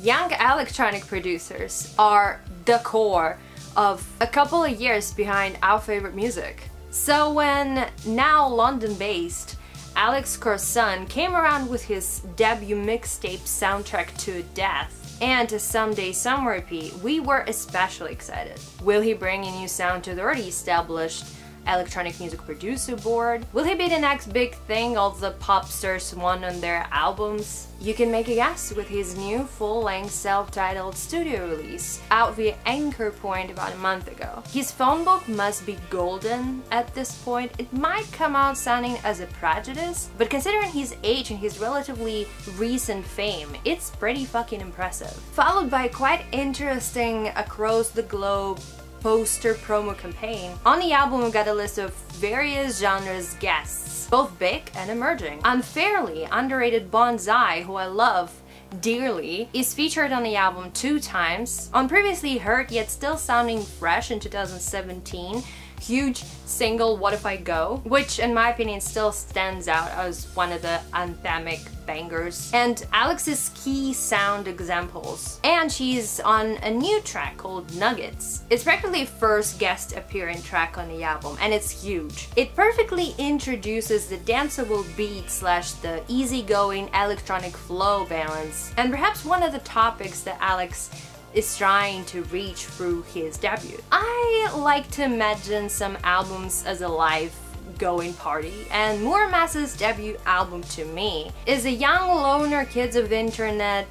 Young electronic producers are the core of a couple of years behind our favorite music. So when now London-based ALEX CROSSAN came around with his debut mixtape Soundtrack to Death and a Someday Somewhere EP, we were especially excited. Will he bring a new sound to the already established electronic music producer board? Will he be the next big thing all the pop stars want on their albums? You can make a guess with his new full-length self-titled studio release, out via Anchor Point about a month ago. His phone book must be golden at this point. It might come out sounding as a prejudice, but considering his age and his relatively recent fame, it's pretty fucking impressive. Followed by a quite interesting across the globe poster promo campaign. On the album we got a list of various genres guests, both big and emerging. Unfairly underrated Bonsai, who I love dearly, is featured on the album 2 times. On previously heard yet still sounding fresh in 2017, huge single What If I Go, which in my opinion still stands out as one of the anthemic bangers, and Alex's key sound examples. And she's on a new track called Nuggets. It's practically first guest appearing track on the album, and it's huge. It perfectly introduces the danceable beat slash the easygoing electronic flow balance, and perhaps one of the topics that Alex is trying to reach through his debut. I like to imagine some albums as a live going party, and Mura Masa's debut album to me is a young loner kids of the internet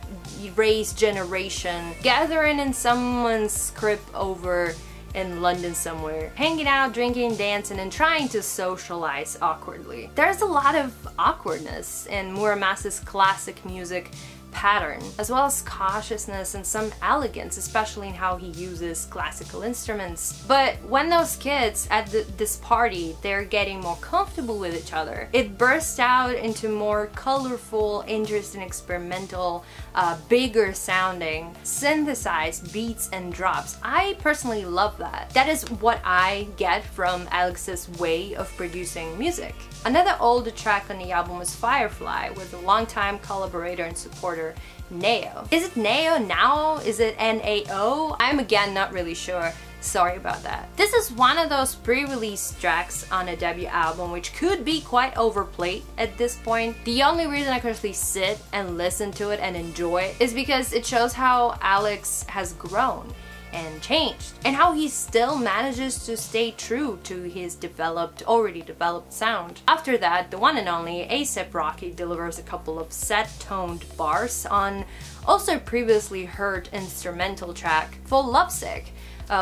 raised generation gathering in someone's crib over in London somewhere, hanging out, drinking, dancing, and trying to socialize awkwardly. There's a lot of awkwardness in Mura Masa's classic music pattern, as well as cautiousness and some elegance, especially in how he uses classical instruments. But when those kids at this party, they're getting more comfortable with each other, it bursts out into more colorful, interesting, experimental, bigger sounding, synthesized beats and drops. I personally love that. That is what I get from Alex's way of producing music. Another older track on the album was Firefly, with a longtime collaborator and supporter Nao. Is it Nao now? Is it N-A-O? I'm again not really sure. Sorry about that. This is one of those pre-release tracks on a debut album which could be quite overplayed at this point. The only reason I could actually sit and listen to it and enjoy it is because it shows how Alex has grown and changed, and how he still manages to stay true to his already developed sound. After that, the one and only A$AP Rocky delivers a couple of set-toned bars on also previously heard instrumental track for Lovesick,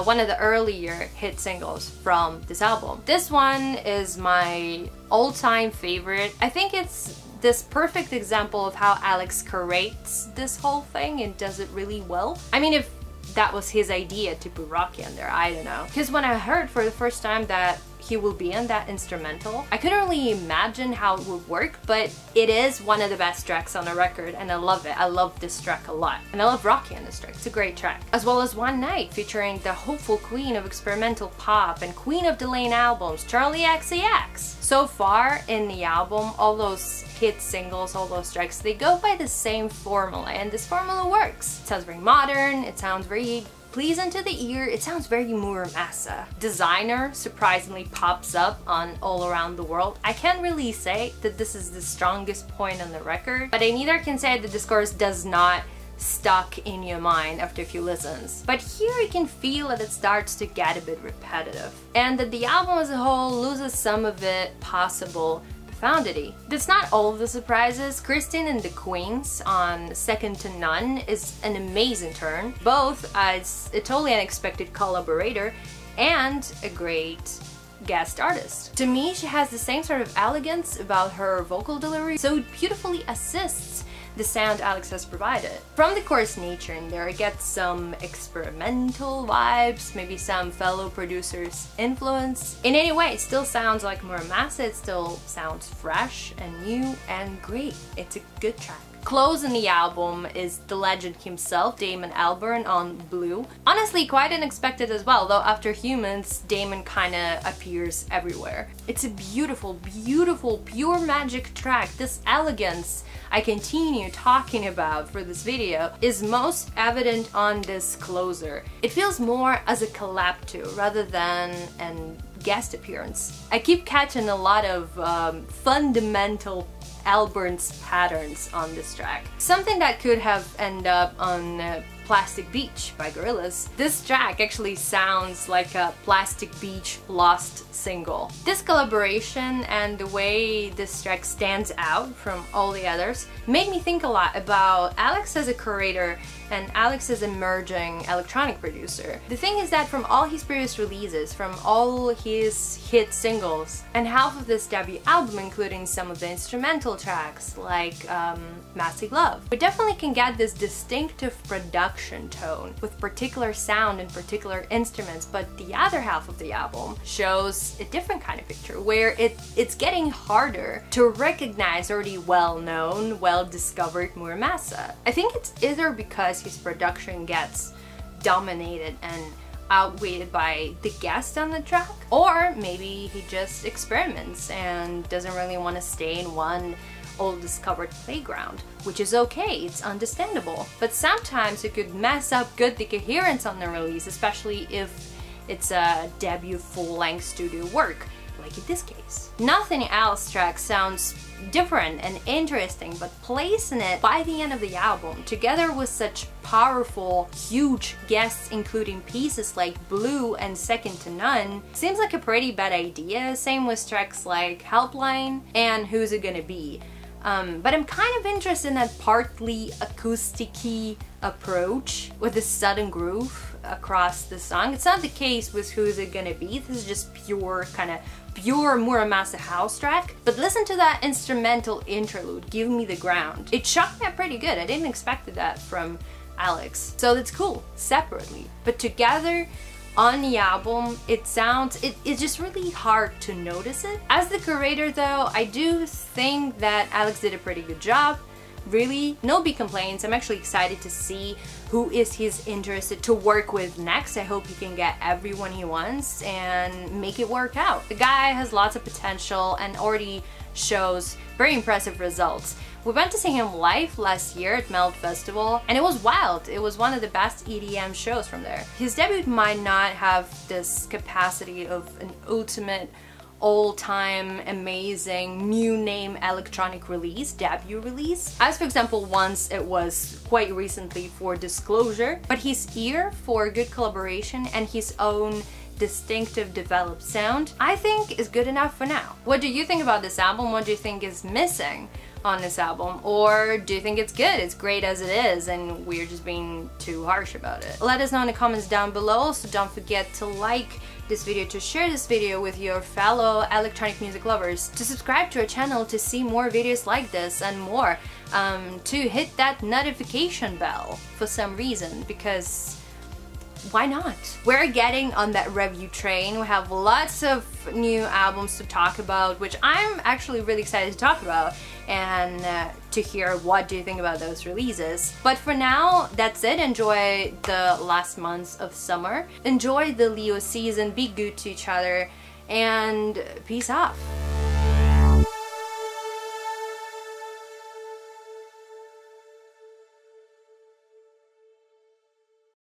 one of the earlier hit singles from this album. This one is my all-time favorite. I think it's this perfect example of how Alex curates this whole thing and does it really well. I mean, if that was his idea to put Rocky in there, I don't know. Because when I heard for the first time that he will be in that instrumental, I couldn't really imagine how it would work, but it is one of the best tracks on the record and I love it. I love this track a lot. And I love Rocky on this track. It's a great track. As well as One Night, featuring the hopeful queen of experimental pop and queen of the lane albums, Charlie XCX. So far in the album, all those hit singles, all those tracks, they go by the same formula, and this formula works. It sounds very modern, it sounds very pleasing to the ear, it sounds very Mura Masa. Designer surprisingly pops up on All Around the World. I can't really say that this is the strongest point on the record, but I neither can say that this chorus does not stuck in your mind after a few listens. But here you can feel that it starts to get a bit repetitive, and that the album as a whole loses some of its possible profundity. That's not all of the surprises. Christine and the Queens on Second to None is an amazing turn, both as a totally unexpected collaborator and a great guest artist. To me, she has the same sort of elegance about her vocal delivery, so it beautifully assists the sound Alex has provided. From the chorus nature in there, I get some experimental vibes, maybe some fellow producers' influence. In any way, it still sounds like Mura Masa, it still sounds fresh and new and great. It's a good track. Closing the album is the legend himself, Damon Albarn, on blue. Honestly, quite unexpected as well, though after Humans, Damon kinda appears everywhere. It's a beautiful, beautiful, pure magic track. This elegance I continue talking about for this video is most evident on this closer. It feels more as a collab too, rather than an guest appearance. I keep catching a lot of fundamental Albarn's patterns on this track. Something that could have ended up on Plastic Beach by Gorillaz. This track actually sounds like a Plastic Beach Lost single. This collaboration and the way this track stands out from all the others made me think a lot about Alex as a curator and Alex as an emerging electronic producer. The thing is that from all his previous releases, from all his hit singles, and half of this debut album, including some of the instrumental tracks like Massive Love, we definitely can get this distinctive production tone with particular sound and particular instruments, but the other half of the album shows a different kind of picture where it's getting harder to recognize already well-known, well-discovered Mura Masa. I think it's either because his production gets dominated and outweighed by the guest on the track, or maybe he just experiments and doesn't really want to stay in one old discovered playground, which is okay, it's understandable. But sometimes it could mess up the coherence on the release, especially if it's a debut full-length studio work, like in this case. Nothing Else track sounds different and interesting, but placing it by the end of the album, together with such powerful, huge guests including pieces like Blue and Second to None, seems like a pretty bad idea. Same with tracks like Helpline and Who's It Gonna Be. But I'm kind of interested in that partly acoustic-y approach with a sudden groove across the song. It's not the case with Who's It Gonna Be. This is just pure Mura Masa house track. But listen to that instrumental interlude, Give Me the Ground. It shocked me pretty good. I didn't expect that from Alex. So that's cool, separately. But together, on the album, it's just really hard to notice it. As the curator though, I do think that Alex did a pretty good job. Really, no big complaints. I'm actually excited to see who he's interested to work with next. I hope he can get everyone he wants and make it work out. The guy has lots of potential and already shows very impressive results. We went to see him live last year at Melt Festival and it was wild. It was one of the best EDM shows from there. His debut might not have this capacity of an ultimate all-time amazing new name electronic release, debut release, as for example once it was quite recently for Disclosure, but his ear for good collaboration and his own distinctive developed sound, I think is good enough for now. What do you think about this album? What do you think is missing on this album? Or do you think it's good, it's great as it is, and we're just being too harsh about it? Let us know in the comments down below. Also don't forget to like this video, to share this video with your fellow electronic music lovers, to subscribe to our channel to see more videos like this and more, to hit that notification bell for some reason, because why not? We're getting on that review train. We have lots of new albums to talk about, which I'm actually really excited to talk about and to hear what do you think about those releases. But for now, that's it. Enjoy the last months of summer. Enjoy the Leo season. Be good to each other and peace out.